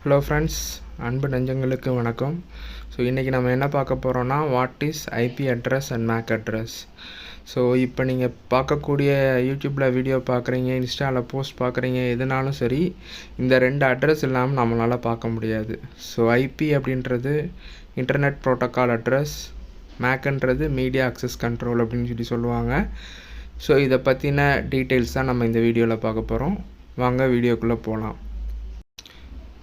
Hello friends, அன்பு நெஞ்சங்களுக்கு வணக்கம். ஸோ இன்றைக்கி நம்ம என்ன பார்க்க போகிறோன்னா, what is IP address and MAC address. So இப்போ நீங்கள் பார்க்கக்கூடிய யூடியூப்பில் வீடியோ பார்க்குறீங்க, இன்ஸ்டாவில் போஸ்ட் பார்க்குறீங்க, எதுனாலும் சரி இந்த ரெண்டு அட்ரஸ் இல்லாமல் நம்மளால் பார்க்க முடியாது. ஸோ ஐபி அப்படின்றது இன்டர்நெட் ப்ரோட்டோக்கால் அட்ரஸ், மேக்ன்றது மீடியா அக்சஸ் கண்ட்ரோல் அப்படின்னு சொல்லுவாங்க. ஸோ இதை பற்றின டீட்டெயில்ஸ் தான் நம்ம இந்த வீடியோவில் பார்க்க போகிறோம். வாங்க வீடியோக்குள்ளே போகலாம்.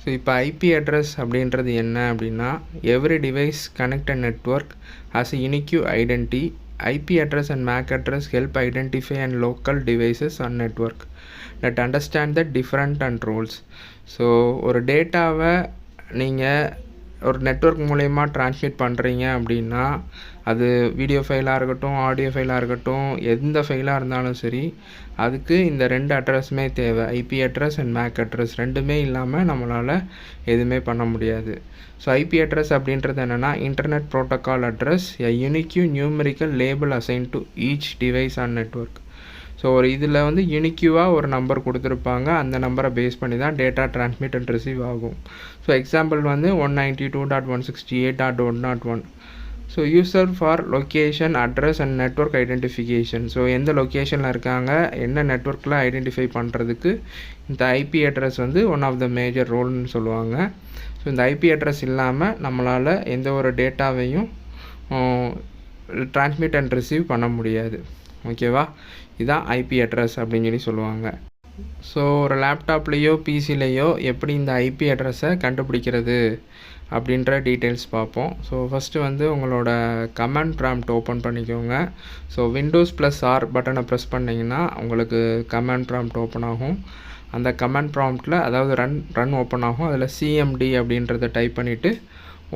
ஸோ இப்போ ஐபி அட்ரஸ் அப்படின்றது என்ன அப்படின்னா, every device connected network has a unique identity. IP address and MAC address help identify and local devices on network that understand the different and roles. So ஒரு டேட்டாவை நீங்கள் ஒரு நெட்வொர்க் மூலயமா transmit பண்ணுறீங்க அப்படின்னா, அது வீடியோ ஃபைலாக இருக்கட்டும், ஆடியோ ஃபைலாக இருக்கட்டும், எந்த ஃபைலாக இருந்தாலும் சரி, அதுக்கு இந்த ரெண்டு அட்ரஸுமே தேவை. IP address and MAC address ரெண்டுமே இல்லாமல் நம்மளால் எதுவுமே பண்ண முடியாது. ஸோ ஐபி அட்ரஸ் அப்படின்றது என்னென்னா, internet protocol address, a unique numerical label assign to each device on network. So ஒரு இதில் வந்து யூனிக்யூவாக ஒரு நம்பர் கொடுத்துருப்பாங்க. அந்த நம்பரை பேஸ் பண்ணி தான் டேட்டா ட்ரான்ஸ்மிட் அண்ட் ரிசீவ் ஆகும். ஸோ எக்ஸாம்பிள் வந்து 192.168.101. So user for location, address and network identification. So எந்த லொக்கேஷனில் இருக்காங்க, என்ன நெட்வொர்க்கில் ஐடென்டிஃபை பண்ணுறதுக்கு இந்த ஐபி அட்ரஸ் வந்து ஒன் ஆஃப் த மேஜர் ரோல்னு சொல்லுவாங்க. ஸோ இந்த ஐபி அட்ரஸ் இல்லாமல் நம்மளால் எந்த ஒரு டேட்டாவையும் ட்ரான்ஸ்மிட் அண்ட் ரிசீவ் பண்ண முடியாது. ஓகேவா? இதுதான் ஐபி அட்ரஸ் அப்படின்னு சொல்லுவாங்க. ஸோ ஒரு லேப்டாப்லேயோ பிசிலேயோ எப்படி இந்த ஐபி அட்ரஸை கண்டுபிடிக்கிறது அப்படின்ற டீட்டெயில்ஸ் பார்ப்போம். ஸோ ஃபஸ்ட்டு வந்து உங்களோட கமாண்ட் ப்ராம்ப்ட் ஓப்பன் பண்ணிக்கோங்க. ஸோ விண்டோஸ் +R பட்டனை ப்ரெஸ் பண்ணிங்கன்னா உங்களுக்கு கமாண்ட் ப்ராம்ப்ட் ஓப்பன் ஆகும். அந்த கமாண்ட் ப்ராம்ப்டில் அதாவது ரன் ஓப்பன் ஆகும். அதில் சிஎம்டி அப்படின்றத டைப் பண்ணிவிட்டு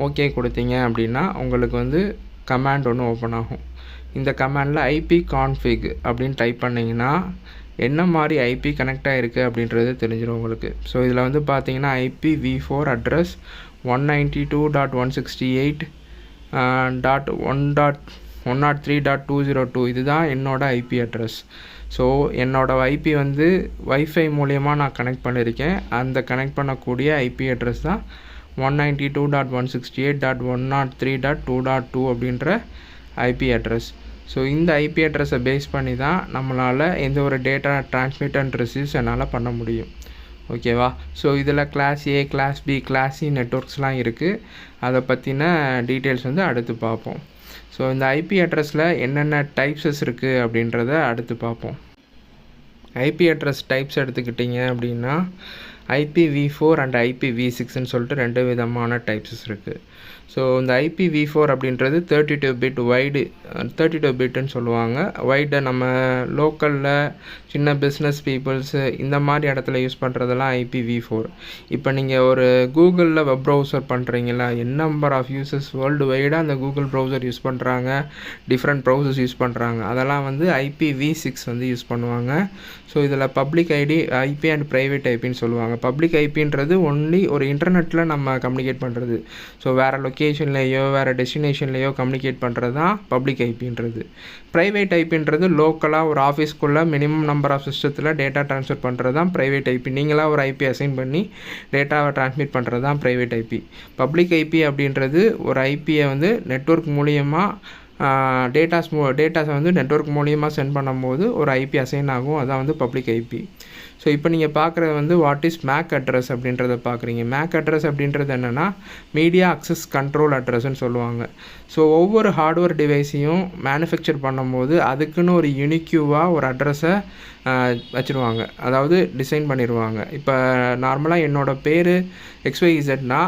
ஓகே கொடுத்தீங்க அப்படின்னா உங்களுக்கு வந்து கமாண்ட் ஒன்று ஓப்பன் ஆகும். இந்த கமாண்டில் ஐபி கான்ஃபிக் அப்படின்னு டைப் பண்ணிங்கன்னா என்ன மாதிரி ஐபி கனெக்ட் ஆகிருக்கு அப்படின்றது தெரிஞ்சிடும் உங்களுக்கு. ஸோ இதில் வந்து பார்த்தீங்கன்னா IPv4 அட்ரஸ் 192.168.1.103.202 இதுதான் என்னோட ஐபி அட்ரஸ். ஸோ என்னோடய ஐபி வந்து வைஃபை மூலயமா நான் கனெக்ட் பண்ணியிருக்கேன். அந்த கனெக்ட் பண்ணக்கூடிய ஐபி அட்ரஸ் தான் 192.168.103.202 அப்படின்ற ஐபி அட்ரஸ். ஸோ இந்த ஐபி அட்ரஸை பேஸ் பண்ணி தான் நம்மளால் எந்த ஒரு டேட்டா ட்ரான்ஸ்மிட் அண்ட் ரிசீவ்ஸ் என்னால் பண்ண முடியும். ஓகேவா? ஸோ இதில் class A, class B, class C நெட்வொர்க்ஸ்லாம் இருக்குது. அதை பற்றின டீட்டெயில்ஸ் வந்து அடுத்து பார்ப்போம். ஸோ இந்த ஐபி அட்ரஸில் என்னென்ன டைப்ஸஸ் இருக்குது அப்படின்றத அடுத்து பார்ப்போம். ஐபி அட்ரஸ் டைப்ஸ் எடுத்துக்கிட்டிங்க அப்படின்னா IPv4 அண்ட் IPv6ன்னு சொல்லிட்டு ரெண்டு விதமான டைப்ஸஸ் இருக்குது. ஸோ இந்த IPv4 அப்படின்றது 32 பிட் வைடு, 32 பிட்டுன்னு சொல்லுவாங்க. வைடை நம்ம லோக்கலில் சின்ன பிஸ்னஸ் பீப்புள்ஸு இந்த மாதிரி இடத்துல யூஸ் பண்ணுறதெல்லாம் IPv4. இப்போ நீங்கள் ஒரு கூகுளில் வெப் ப்ரௌசர் பண்ணுறீங்களா, என்ன நம்பர் ஆஃப் யூசர்ஸ் வேர்ல்டு வைடாக அந்த கூகுள் ப்ரௌசர் யூஸ் பண்ணுறாங்க, டிஃப்ரெண்ட் ப்ரௌசர்ஸ் யூஸ் பண்ணுறாங்க, அதெல்லாம் வந்து IPv6 வந்து யூஸ் பண்ணுவாங்க. ஸோ இதில் பப்ளிக் ஐபி அண்ட் ப்ரைவேட் ஐபின்னு சொல்லுவாங்க. பப்ளிக் ஐபின்றது ஒன்லி ஒரு இன்டர்நெட்டில் நம்ம கம்யூனிகேட் பண்ணுறது. ஸோ வேறு லொக்கேஷன்லேயோ வேறு டெஸ்டினேஷன்லேயோ கம்யூனிகேட் பண்ணுறது தான் பப்ளிக் ஐபின்றது. ப்ரைவேட் ஐபின்றது லோக்கலாக ஒரு ஆஃபீஸ்க்குள்ளே மினிமம் நம்பர் ஆஃப் சிஸ்டத்தில் டேட்டா ட்ரான்ஸ்ஃபர் பண்ணுறது தான் ப்ரைவேட் ஐபி. நீங்களாக ஒரு ஐபி அசைன் பண்ணி டேட்டாவை ட்ரான்ஸ்மிட் பண்ணுறது தான் ப்ரைவேட் ஐபி. பப்ளிக் ஐபி அப்படின்றது ஒரு ஐபியை வந்து நெட்வொர்க் மூலியமாக டேட்டாஸை வந்து நெட்வொர்க் மூலியமாக சென்ட் பண்ணும்போது ஒரு ஐபி அசைன் ஆகும். அதான் வந்து பப்ளிக் ஐபி. ஸோ இப்போ நீங்கள் பார்க்குறது வந்து வாட் இஸ் மேக் அட்ரஸ் அப்படின்றத பார்க்குறீங்க. மேக் அட்ரஸ் அப்படின்றது என்னென்னா மீடியா அக்சஸ் கண்ட்ரோல் அட்ரஸ்ன்னு சொல்லுவாங்க. ஸோ ஒவ்வொரு ஹார்ட்வேர் டிவைஸையும் மேனுஃபேக்சர் பண்ணும்போது அதுக்குன்னு ஒரு யூனிக்யூவாக ஒரு அட்ரஸை வச்சுருவாங்க, அதாவது டிசைன் பண்ணிடுவாங்க. இப்போ நார்மலாக என்னோடய பேர் XYZனா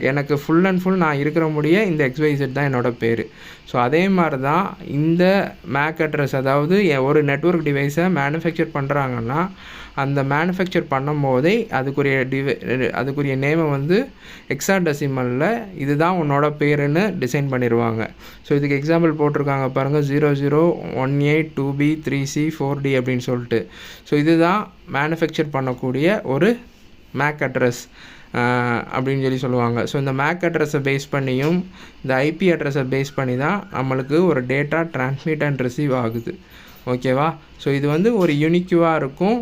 எனக்கு ஃபுல் அண்ட் ஃபுல் நான் இருக்கிற முடிய இந்த XYZ தான் என்னோடய பேர். ஸோ அதே மாதிரி தான் இந்த மேக் அட்ரஸ், அதாவது ஒரு நெட்வொர்க் டிவைஸை மேனுஃபேக்சர் பண்ணுறாங்கன்னா அந்த மேனுஃபேக்சர் பண்ணும் போதே அதுக்குரிய நேமை வந்து ஹெக்ஸாடெசிமலில் இதுதான் உன்னோட பேருன்னு டிசைன் பண்ணிடுவாங்க. ஸோ இதுக்கு எக்ஸாம்பிள் போட்டிருக்காங்க பாருங்கள், 00182B3C4D அப்படின்னு சொல்லிட்டு. ஸோ இதுதான் மேனுஃபேக்சர் பண்ணக்கூடிய ஒரு மேக் அட்ரஸ் அப்படின்னு சொல்லுவாங்க. ஸோ இந்த மேக் அட்ரஸை பேஸ் பண்ணியும் இந்த ஐபி அட்ரஸை பேஸ் பண்ணி தான் நம்மளுக்கு ஒரு டேட்டா ட்ரான்ஸ்மிட் அண்ட் ரிசீவ் ஆகுது. ஓகேவா? ஸோ இது வந்து ஒரு யூனிக்யூவாக இருக்கும்.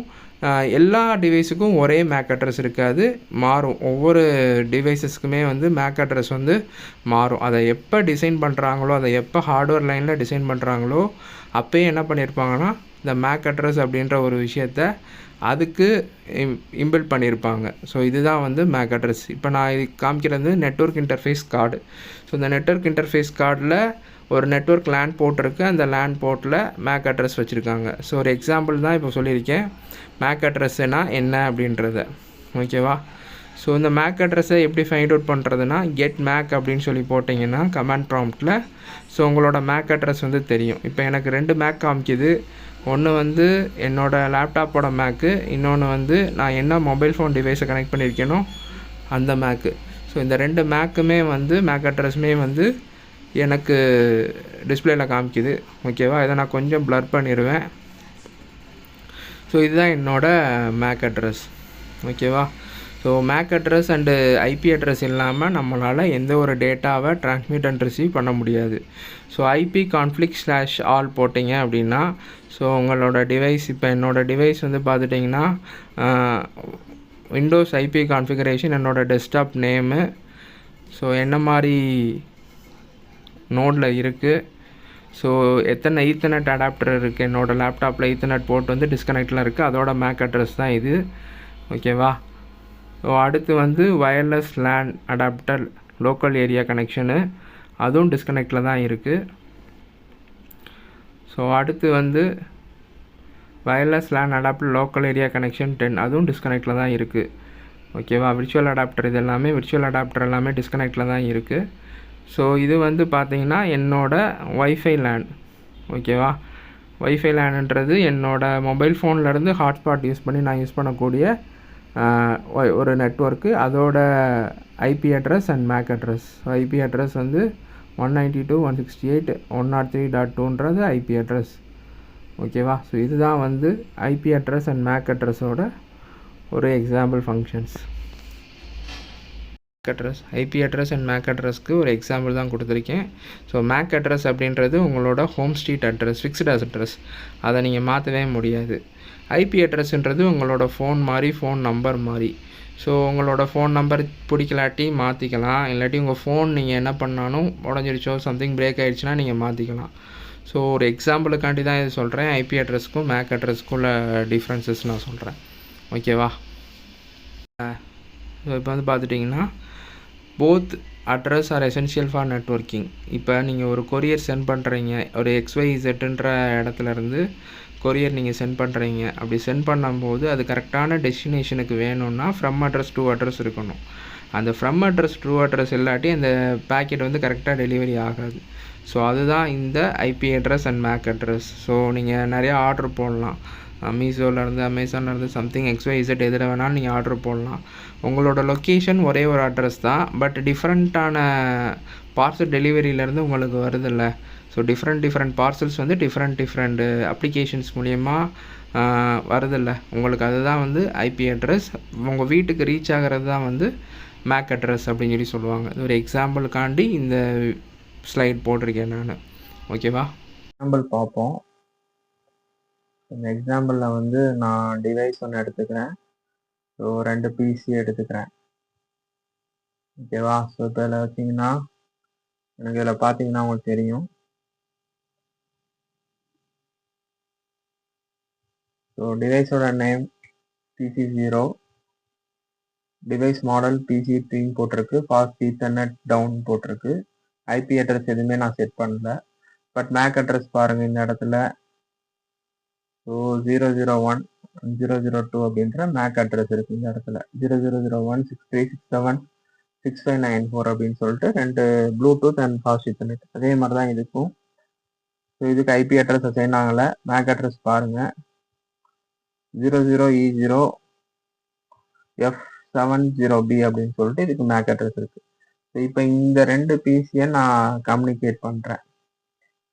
எல்லா டிவைஸுக்கும் ஒரே மேக் அட்ரஸ் இருக்காது, மாறும். ஒவ்வொரு டிவைஸஸ்க்குமே வந்து மேக் அட்ரஸ் வந்து மாறும். அதை எப்போ டிசைன் பண்ணுறாங்களோ, அதை எப்போ ஹார்ட்வேர் லைனில் டிசைன் பண்ணுறாங்களோ அப்போயே என்ன பண்ணியிருப்பாங்கன்னா இந்த மேக் அட்ரஸ் அப்படின்ற ஒரு விஷயத்த அதுக்கு இம்பில்ட் பண்ணியிருப்பாங்க. ஸோ இதுதான் வந்து மேக் அட்ரஸ். இப்போ நான் இது காமிக்கிறது நெட்வொர்க் இன்டர்ஃபேஸ் கார்டு. ஸோ இந்த நெட்வொர்க் இன்டர்ஃபேஸ் கார்டில் ஒரு நெட்வொர்க் லேன் போர்ட் இருக்குது, அந்த லேன் போர்ட்டில் மேக் அட்ரஸ் வச்சுருக்காங்க. ஸோ ஒரு எக்ஸாம்பிள் தான் இப்போ சொல்லியிருக்கேன் மேக் அட்ரஸ்னா என்ன அப்படின்றத. ஓகேவா? ஸோ இந்த மேக் அட்ரஸை எப்படி ஃபைண்ட் அவுட் பண்ணுறதுனா கெட் மேக் அப்படின்னு சொல்லி போட்டிங்கன்னா கமாண்ட் ப்ராம்ப்டில் ஸோ உங்களோட மேக் அட்ரஸ் வந்து தெரியும். இப்போ எனக்கு 2 மேக் காமிக்குது. ஒன்று வந்து என்னோடய லேப்டாப்போட மேக்கு, இன்னொன்று வந்து நான் என்ன மொபைல் ஃபோன் டிவைஸை கனெக்ட் பண்ணியிருக்கேனோ அந்த மேக்கு. ஸோ இந்த 2 மேக்குமே வந்து மேக் அட்ரஸுமே வந்து எனக்கு டிஸ்பிளேயில் காமிக்குது. ஓகேவா? இதை நான் கொஞ்சம் ப்ளர் பண்ணிடுவேன். ஸோ இதுதான் என்னோடய மேக் அட்ரஸ். ஓகேவா? So MAC address and IP address இல்லாமல் நம்மளால் எந்த ஒரு டேட்டாவை ட்ரான்ஸ்மிட் அண்ட் ரிசீவ் பண்ண முடியாது. ஸோ ஐபி conflict/all போட்டிங்க அப்படின்னா ஸோ உங்களோட டிவைஸ், இப்போ என்னோடய டிவைஸ் வந்து பார்த்துட்டிங்கன்னா விண்டோஸ் ஐபி கான்ஃபிகரேஷன், என்னோடய டெஸ்க்டாப் நேமு, ஸோ என்ன மாதிரி நோடில் இருக்குது, ஸோ எத்தனை ஈத்தர்நெட் அடாப்டர் இருக்குது, என்னோடய லேப்டாப்பில் ஈத்தர்நெட் போர்ட் வந்து டிஸ்கனெக்டில் இருக்குது, அதோட மேக் அட்ரஸ் தான் இது. ஓகேவா? ஸோ அடுத்து வந்து wireless LAN adapter local area connection, அதுவும் டிஸ்கனெக்டில் தான் இருக்குது. ஸோ அடுத்து வந்து wireless LAN adapter local area connection 10, அதுவும் டிஸ்கனெக்டில் தான் இருக்குது. ஓகேவா? விர்ச்சுவல் அடாப்டர் இது எல்லாமே, விர்ச்சுவல் அடாப்டர் எல்லாமே டிஸ்கனெக்டில் தான் இருக்குது. ஸோ இது வந்து பார்த்திங்கன்னா என்னோடய ஒய்ஃபை லேன். ஓகேவா? ஒய்ஃபை லேனுன்றது என்னோடய மொபைல் ஃபோன்லேருந்து ஹாட்ஸ்பாட் யூஸ் பண்ணி நான் யூஸ் பண்ணக்கூடிய ஒரு நெட்வொர்க்கு, அதோட IP address and MAC address. IP address வந்து 192.168.103.2ன்றது ஐபி அட்ரஸ். ஓகேவா? ஸோ இதுதான் வந்து ஐபி அட்ரஸ் அண்ட் மேக் அட்ரஸோட ஒரு example functions. Address, IP address and MAC அட்ரஸ்க்கு ஒரு எக்ஸாம்பிள் தான் கொடுத்துருக்கேன். ஸோ மேக் அட்ரஸ் அப்படின்றது உங்களோட home street address, fixed address, அதை நீங்கள் மாற்றவே முடியாது. ஐபி அட்ரஸ்ன்றது உங்களோட ஃபோன் மாதிரி, ஃபோன் நம்பர் மாதிரி. ஸோ உங்களோட ஃபோன் நம்பர் பிடிக்கலாட்டி மாற்றிக்கலாம், இல்லாட்டி உங்கள் ஃபோன் நீங்கள் என்ன பண்ணாலும் உடஞ்சிருச்சோ சம்திங் பிரேக் ஆகிடுச்சுன்னா நீங்கள் மாற்றிக்கலாம். ஸோ ஒரு எக்ஸாம்பிளுக்காண்டி தான் இது சொல்கிறேன். ஐபி அட்ரஸ்க்கும் மேக் அட்ரஸ்க்கும் உள்ள டிஃப்ரென்சஸ் நான் சொல்கிறேன். ஓகேவா? ஸோ இப்போ வந்து பார்த்துட்டிங்கன்னா both address R essential for networking. இப்போ நீங்கள் ஒரு கொரியர் சென்ட் பண்ணுறீங்க, ஒரு XYZன்ற இடத்துலேருந்து கொரியர் நீங்கள் சென்ட் பண்ணுறீங்க. அப்படி சென்ட் பண்ணும்போது அது கரெக்டான டெஸ்டினேஷனுக்கு வேணும்னா ஃப்ரம் அட்ரஸ் ட்ரூ அட்ரஸ் இருக்கணும். அந்த ஃப்ரம் அட்ரஸ் ட்ரூ அட்ரஸ் இல்லாட்டி அந்த பேக்கெட் வந்து கரெக்டாக டெலிவரி ஆகாது. ஸோ அதுதான் இந்த IP address and MAC address. So நீங்கள் நிறையா ஆர்டர் போடலாம், மீஷோலேருந்து, அமேசான்லேருந்து, சம்திங் XYZ எதில் வேணாலும் நீங்கள் ஆர்டர் போடலாம். உங்களோட லொக்கேஷன் ஒரே ஒரு அட்ரஸ் தான், பட் டிஃப்ரெண்ட்டான பார்சல் டெலிவரியிலேருந்து உங்களுக்கு வருதில்ல. ஸோ டிஃப்ரெண்ட் பார்சல்ஸ் வந்து டிஃப்ரெண்ட் அப்ளிகேஷன்ஸ் மூலயமா வருதில்ல உங்களுக்கு. அதுதான் வந்து ஐபி அட்ரஸ். உங்கள் வீட்டுக்கு ரீச் ஆகிறது தான் வந்து மேக் அட்ரஸ் அப்படின்னு சொல்லி சொல்லுவாங்க. இது ஒரு எக்ஸாம்பிளுக்காண்டி இந்த ஸ்லைட் போட்டிருக்கேன் நான். ஓகேவா? எக்ஸாம்பிள் பார்ப்போம். இந்த எக்ஸாம்பிளில் வந்து நான் டிவைஸ் ஒன்று எடுத்துக்கிறேன். ஸோ 2 பிசி எடுத்துக்கிறேன். ஓகேவா? ஸோ இப்போ இதில் வச்சிங்கன்னா எனக்கு இதில் பார்த்தீங்கன்னா உங்களுக்கு தெரியும். ஸோ டிவைஸோட name PC0, device model PC3 போட்டிருக்கு, ஃபாஸ்ட் ஈத்தர்நெட் டவுன் போட்டிருக்கு. ஐபி அட்ரஸ் எதுவுமே நான் செட் பண்ணல. பட் மேக் அட்ரஸ் பாருங்கள் இந்த இடத்துல. ஸோ 001 002 அப்படின்ற மேக் அட்ரஸ் இருக்குது இந்த இடத்துல. 0001 6367 6594 அப்படின்னு சொல்லிட்டு 2 ப்ளூடூத் அண்ட் ஃபாஸ்ட் ஈத்தர்நெட். அதே மாதிரி தான் இதுக்கும். ஸோ இதுக்கு ஐபி அட்ரஸ் அசைன் ஆகலை. மேக் அட்ரஸ் பாருங்கள் 00E0F70B அப்படின்னு சொல்லிட்டு இதுக்கு மேக் அட்ரஸ் இருக்குது. ஸோ இப்போ இந்த 2 பிசியை நான் கம்யூனிகேட் பண்ணுறேன்.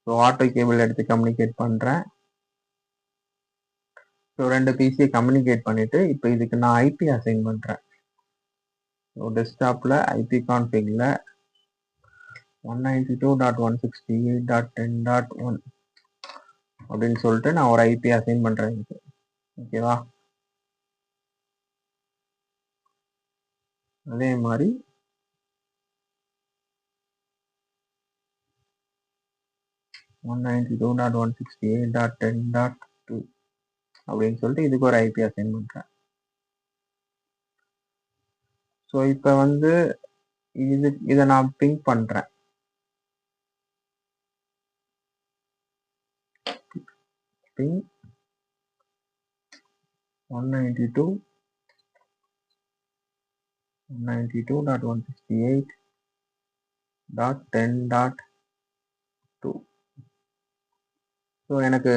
ஸோ ஆட்டோ கேபிள் எடுத்து கம்யூனிகேட் பண்ணுறேன். ஸோ 2 பிசியை கம்யூனிகேட் பண்ணிவிட்டு இப்போ இதுக்கு நான் ஐபி அசைன் பண்ணுறேன். ஸோ டெஸ்க்டாப்பில் ஐபி கான்ஃபிகில் 192.168.10.1 அப்படின்னு சொல்லிட்டு நான் ஒரு ஐபி அசைன் பண்ணுறேன் இதுக்கு. ஓகேவா? அதே மாதிரி ஒன் 192.168.10.2 அப்படின்னு சொல்லிட்டு இதுக்கு ஒரு ஐபி அசைன் பண்றேன். ஸோ இப்போ வந்து இதை நான் பிங் பண்றேன். பிங் 192.168.10.2. ஸோ எனக்கு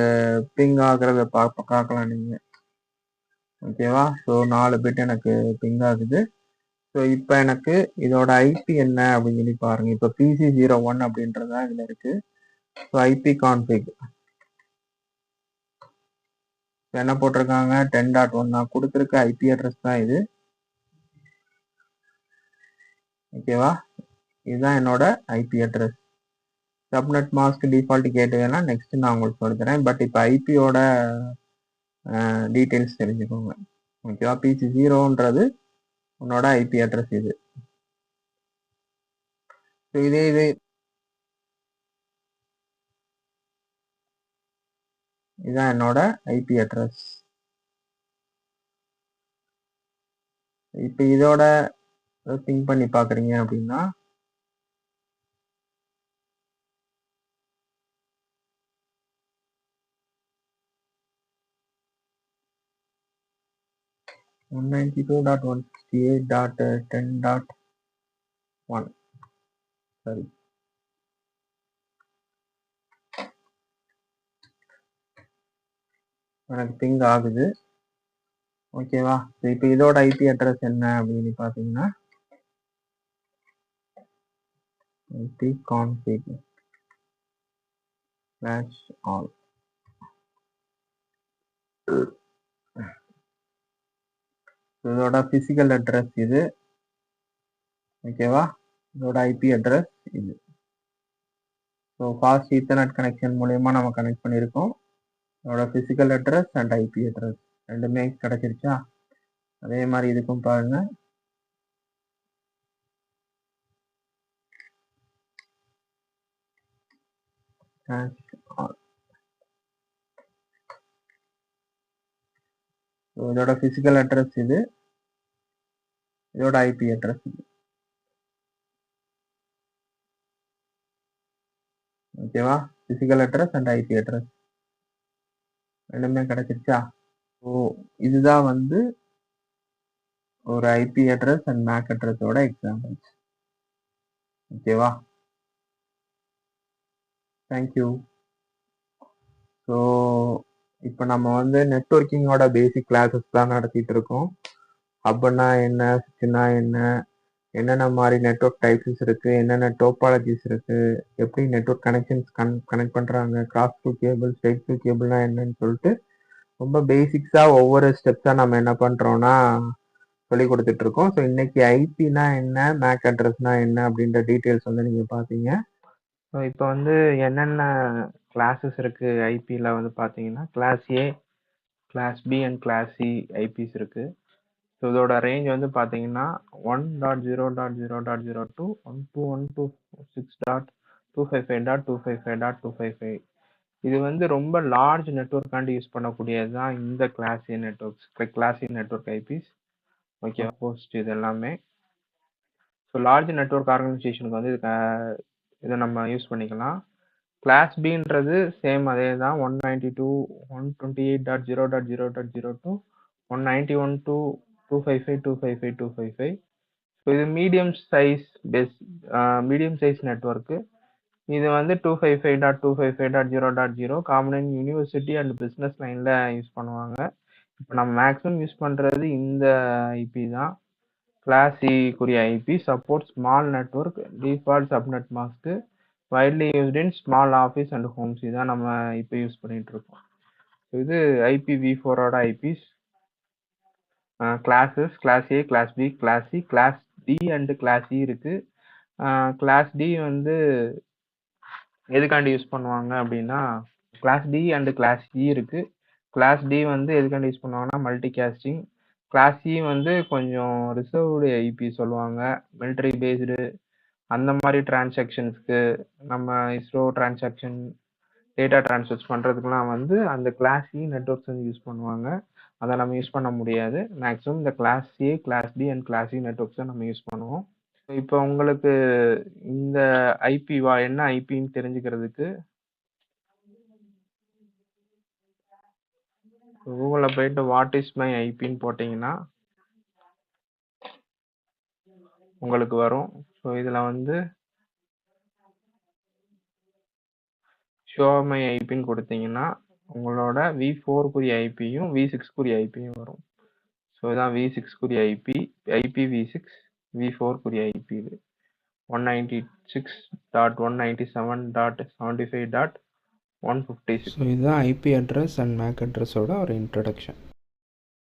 பிங் ஆகுறத பார்க்கலாம் நீங்க. ஓகேவா? ஸோ 4 பிட் எனக்கு பிங் ஆகுது. ஸோ இப்போ எனக்கு இதோட ஐபி என்ன அப்படின்னு சொல்லி பாருங்க. இப்போ PC01 அப்படின்றதா இதுல இருக்கு. ஸோ ஐபி கான்ஃபிக் என்ன போட்டிருக்காங்க 10.1. நான் கொடுத்துருக்க ஐபி அட்ரஸ் தான் இது. ஓகேவா? இதுதான் என்னோட IP address. Subnet mask default கேட்டுவேன்னா நெக்ஸ்ட் நான் உங்களுக்கு சொல்லித்தரேன். பட் இப்போ ஐபியோட டீட்டெயில்ஸ் தெரிஞ்சுக்கோங்க. ஓகேவா? PC0ன்றது உன்னோட ஐபி அட்ரஸ் இது. ஸோ இதுதான் என்னோட ஐபி அட்ரஸ். இப்போ இதோட திங்க் பண்ணி பாக்குறீங்க அப்படின்னா ஒன் 192.168.10.1 சரி. எனக்கு பிங் ஆகுது. ஓகேவா? இப்போ இதோட ஐபி அட்ரஸ் என்ன அப்படின்னு பாத்தீங்கன்னா ipconfig/all. இதோட பிசிக்கல் அட்ரஸ் இது. ஓகேவா? இதோட ஐபி அட்ரஸ் இது. ஸோ ஃபாஸ்ட் ஈத்தர்நெட் கனெக்ஷன் மூலயமா நம்ம கனெக்ட் பண்ணியிருக்கோம். இதோட physical address and IP address ரெண்டுமே கிடைச்சிருச்சா? அதே மாதிரி இதுக்கும் பாருங்க. இதோட பிசிக்கல் அட்ரஸ் இது. இதோட ஐபி அட்ரஸ் இது. ஓகேவா? Physical address and IP address ரெண்டுமே கிடைச்சிருச்சா? ஸோ இதுதான் வந்து ஒரு ஐபி அட்ரஸ் அண்ட் மேக் அட்ரஸோட எக்ஸாம்பிள்ஸ். ஓகேவா? தேங்க்யூ. ஸோ இப்போ நம்ம வந்து நெட்வொர்க்கிங்கோட பேசிக் கிளாஸஸ் தான் நடத்திட்டு இருக்கோம். ஹப்னா என்ன, சுவிட்ச்னா என்ன, என்னென்ன மாதிரி நெட்வொர்க் டைப்ஸ் இருக்கு, என்னென்ன டோபாலஜிஸ் இருக்கு, எப்படி நெட்வொர்க் கனெக்ஷன்ஸ் கனெக்ட் பண்றாங்க, cross through cable, straight through கேபிள்னா என்னன்னு சொல்லிட்டு ரொம்ப பேசிக்ஸா ஒவ்வொரு ஸ்டெப்ஸா நம்ம என்ன பண்றோம்னா சொல்லி கொடுத்துட்டு இருக்கோம். ஸோ இன்னைக்கு ஐபினா என்ன, மேக் அட்ரஸ்னா என்ன அப்படின்ற டீட்டெயில்ஸ் வந்து நீங்க பாத்தீங்க. ஸோ இப்போ வந்து என்னென்ன கிளாஸஸ் இருக்கு ஐபியில் வந்து பார்த்தீங்கன்னா class A, class B and class C IPs இருக்கு. ஸோ இதோட ரேஞ்ச் வந்து பார்த்தீங்கன்னா 1.0.0.02 12126.255.255.255. இது வந்து ரொம்ப லார்ஜ் நெட்வொர்க்காண்டி யூஸ் பண்ணக்கூடியது தான் இந்த கிளாஸ் ஏ நெட்வொர்க்ஸ், கிளாஸ் ஏ நெட்வொர்க் ஐபிஸ். ஓகே, போஸ்ட் இது எல்லாமே. ஸோ லார்ஜ் நெட்வொர்க் ஆர்கனைசேஷனுக்கு வந்து இதை நம்ம யூஸ் பண்ணிக்கலாம். கிளாஸ் பின்றது சேம் அதே தான் 192.128.0.0.02 191.255.255.255. ஸோ இது மீடியம் சைஸ் நெட்வொர்க்கு. இது வந்து 255.255.0.0 காமன் யூனிவர்சிட்டி அண்ட் பிஸ்னஸ் லைனில் யூஸ் பண்ணுவாங்க. இப்போ நம்ம மேக்ஸிமம் யூஸ் பண்ணுறது இந்த ஐபி தான். கிளாஸ் சிக்குரிய IP support small network default subnet mask widely used in small office and homes. இதான் நம்ம இப்போ யூஸ் பண்ணிட்டு இருக்கோம். இது IPv4 ஓட IPs. Classes class A, class B, class C, class D and class E இருக்கு. கிளாஸ் டி வந்து எதுக்காண்டி யூஸ் பண்ணுவாங்க அப்படின்னா class D and class E இருக்கு. கிளாஸ் டி வந்து எதுக்காண்டி யூஸ் பண்ணுவாங்கன்னா மல்டி காஸ்டிங், கிளாஸ் சி வந்து கொஞ்சம் ரிசர்வ்டு ஐபி சொல்லுவாங்க. மிலிட்டரி பேஸ்டு அந்த மாதிரி டிரான்சாக்ஷன்ஸ்க்கு நம்ம இஸ்ரோ டிரான்சாக்ஷன் டேட்டா ட்ரான்ஸ்ஃபர்ஸ் பண்ணுறதுக்குலாம் வந்து அந்த கிளாஸ் சி நெட்ஒர்க்ஸ் வந்து யூஸ் பண்ணுவாங்க. அதை நம்ம யூஸ் பண்ண முடியாது. மேக்ஸிமம் இந்த class A, class B and class C நெட்ஒர்க்ஸை நம்ம யூஸ் பண்ணுவோம். இப்போ உங்களுக்கு இந்த ஐபி என்ன ஐபின்னு தெரிஞ்சுக்கிறதுக்கு கூகுளில் போயிட்டு வாட் இஸ் மை ஐபின்னு போட்டிங்கன்னா உங்களுக்கு வரும். ஸோ இதில் வந்து ஷோ மை ஐபின்னு கொடுத்தீங்கன்னா உங்களோட V4 ஐபியும் V6 ஐபியும் வரும். ஸோ இதான் V6 IP, IPv6 V4 IP. இது 196.197.75.156. ஸோ இதுதான் ஐபி அட்ரஸ் அண்ட் மேக் அட்ரஸோட ஒரு இன்ட்ரடக்ஷன்.